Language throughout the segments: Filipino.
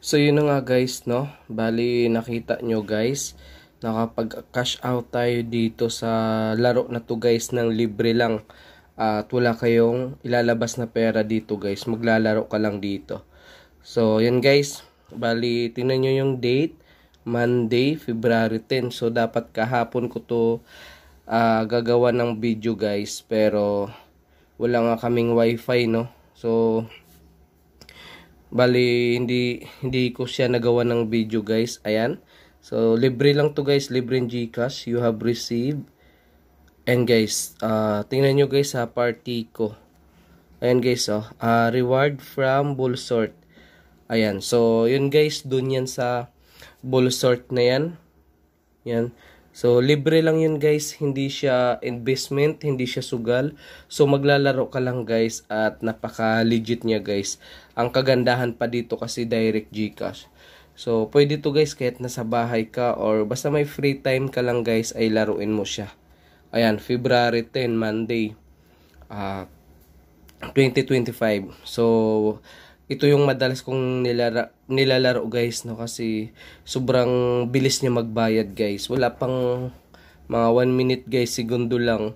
So yun na nga guys, no? Bali nakita nyo guys, nakapag-cash out tayo dito sa laro na to guys ng libre lang. At wala kayong ilalabas na pera dito guys, maglalaro ka lang dito. So yun guys, bali tingnan nyo yung date, Monday, February 10. So dapat kahapon ko to gagawa ng video guys, pero wala nga kaming wifi, no? So bali hindi ko siya nagawa ng video guys. Ayan. So libre lang to guys, libreng GCash you have received. And guys, tingnan nyo guys sa party ko. Ayan guys, reward from Bullsort. Ayan. So yun guys, dun yan sa Bullsort na yan. Yan. So libre lang yun guys, hindi siya investment, hindi siya sugal. So maglalaro ka lang guys at napaka legit niya guys. Ang kagandahan pa dito kasi direct GCash. So pwede to guys kahit nasa bahay ka or basta may free time ka lang guys ay laruin mo siya. Ayan, February 10, Monday, 2025. So ito yung madalas kong nilalaro guys, no, kasi sobrang bilis niya magbayad guys. Wala pang mga 1 minute guys, segundo lang,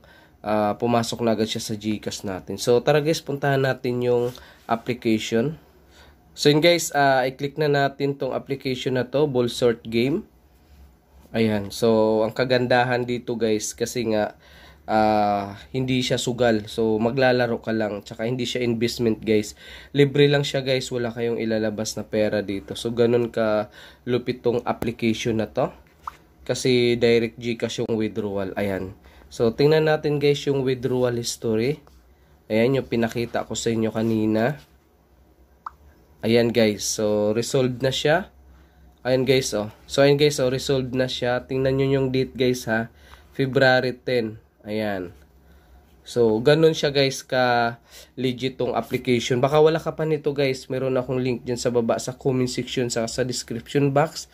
pumasok na agad siya sa GCash natin. So tara guys, puntahan natin yung application. So yun guys, i-click na natin tong application na to, Bullsort Game. Ayan, so ang kagandahan dito guys, kasi nga hindi siya sugal. So maglalaro ka lang, tsaka hindi siya investment guys. Libre lang siya guys, wala kayong ilalabas na pera dito. So ganun ka lupit tong application na to. Kasi direct GCash yung withdrawal. Ayan. So tingnan natin guys yung withdrawal history. Ayan yung pinakita ko sa inyo kanina. Ayan guys, so resolved na siya. Ayan guys, so ayan guys, resolved na siya. Tingnan nyo yung date guys ha, February 10. Ayan. So, ganun siya guys ka legit tong application. Baka wala ka pa nito guys. Meron akong link dyan sa baba sa comment section sa description box.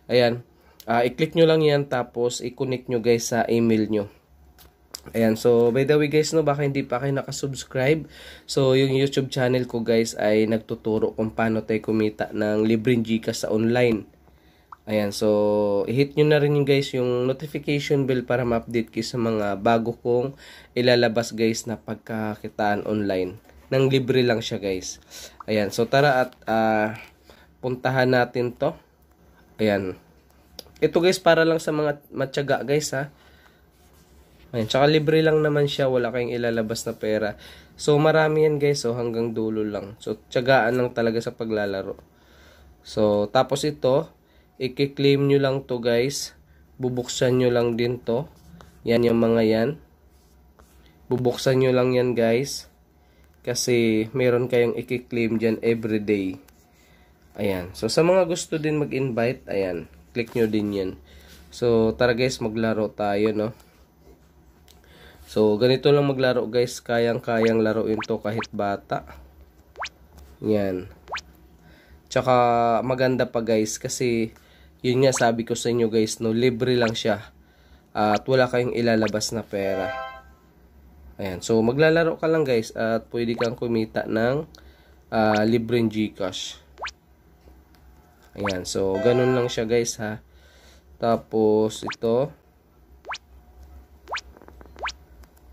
Ayan. I-click nyo lang yan tapos i-connect nyo guys sa email nyo. Ayan. So, by the way guys, no, baka hindi pa kayo nakasubscribe. So, yung YouTube channel ko guys ay nagtuturo kung paano tayo kumita ng libreng GCash sa online. Ayan, so i-hit nyo na rin yung guys yung notification bell para ma-update kayo sa mga bago kong ilalabas guys na pagkakitaan online. Nang libre lang siya guys. Ayan, so tara at puntahan natin to. Ayan. Ito guys para lang sa mga matyaga guys ha. Ayan, tsaka libre lang naman siya, wala kayong ilalabas na pera. So marami yan guys, so hanggang dulo lang. So tiyagaan lang talaga sa paglalaro. So tapos ito, i-claim nyo lang to guys. Bubuksan nyo lang din to. Yan yung mga yan. Bubuksan nyo lang yan guys. Kasi meron kayong i-claim dyan everyday. Ayan. So sa mga gusto din mag-invite, ayan. Click nyo din yan. So tara guys, maglaro tayo, no. So ganito lang maglaro guys. Kayang-kayang laruin to kahit bata. Yan. Tsaka maganda pa guys kasi yun nga sabi ko sa inyo guys, no, libre lang siya. At wala kayong ilalabas na pera. Ayan, so maglalaro ka lang guys at pwede kang kumita ng libreng GCash. Ayan, so ganun lang siya guys ha. Tapos ito.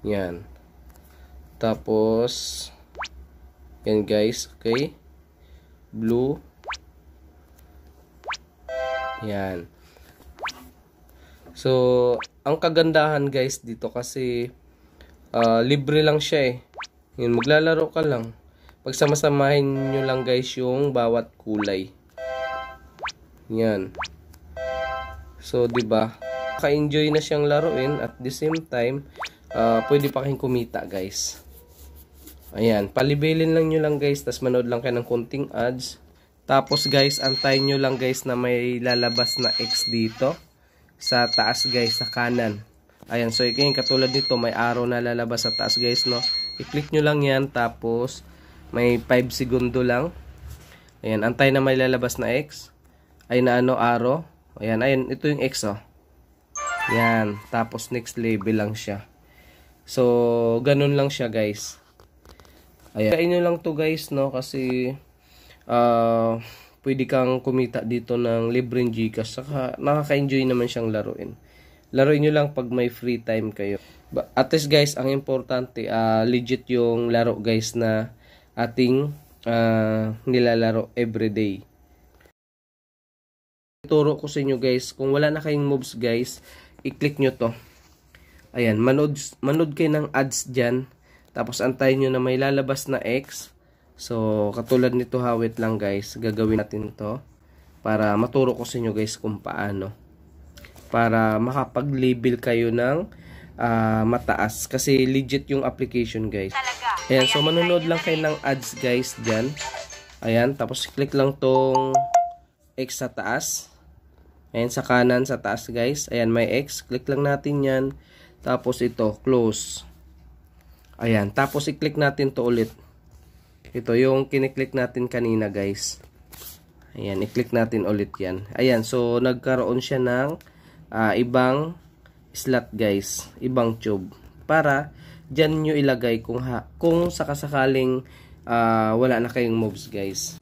Yan. Tapos yan guys, okay. Blue. Yan. So, ang kagandahan guys dito kasi libre lang siya eh. Yun, maglalaro ka lang. Pagsama-samahin nyo lang guys yung bawat kulay. Yan. So, 'di ba? Ka-enjoy na siyang laruin at the same time, pwede pa kayong kumita guys. Ayan, palibilin lang nyo lang guys, tas manood lang kayo ng konting ads. Tapos guys, antayin nyo lang guys na may lalabas na X dito. Sa taas guys, sa kanan. Ayan, so yung katulad nito, may arrow na lalabas sa taas guys, no. I-click nyo lang yan, tapos may 5 segundo lang. Ayan, antayin na may lalabas na X. Ay na ano, arrow. Ayan, ayan, ito yung X, oh. Ayan, tapos next level lang siya. So, ganun lang siya guys. Ayan. Kain nyo lang to guys, no, kasi pwede kang kumita dito ng libreng Gcash. Saka nakaka-enjoy naman siyang laruin. Laruin nyo lang pag may free time kayo. At least guys, ang importante, legit yung laro guys na ating nilalaro everyday. Ituro ko sa inyo guys, kung wala na kayong moves guys, i-click nyo to. Ayan, manood kayo ng ads dyan. Tapos antayin nyo na may lalabas na X. So, katulad nito ha, wait lang guys. Gagawin natin to para maturo ko sa inyo guys kung paano. Para makapag-label kayo ng mataas. Kasi legit yung application guys. Ayan, so manonood lang kayo ng ads guys dyan. Ayan, tapos click lang tong X sa taas. Ayan, sa kanan, sa taas guys. Ayan, may X. Click lang natin yan. Tapos ito, close. Ayan, tapos i-click natin to ulit. Ito yung kiniklik natin kanina guys. Ayan, i-click natin ulit yan. Ayan, so nagkaroon siya ng ibang slot guys. Ibang tube. Para dyan nyo ilagay kung sakasakaling wala na kayong moves guys.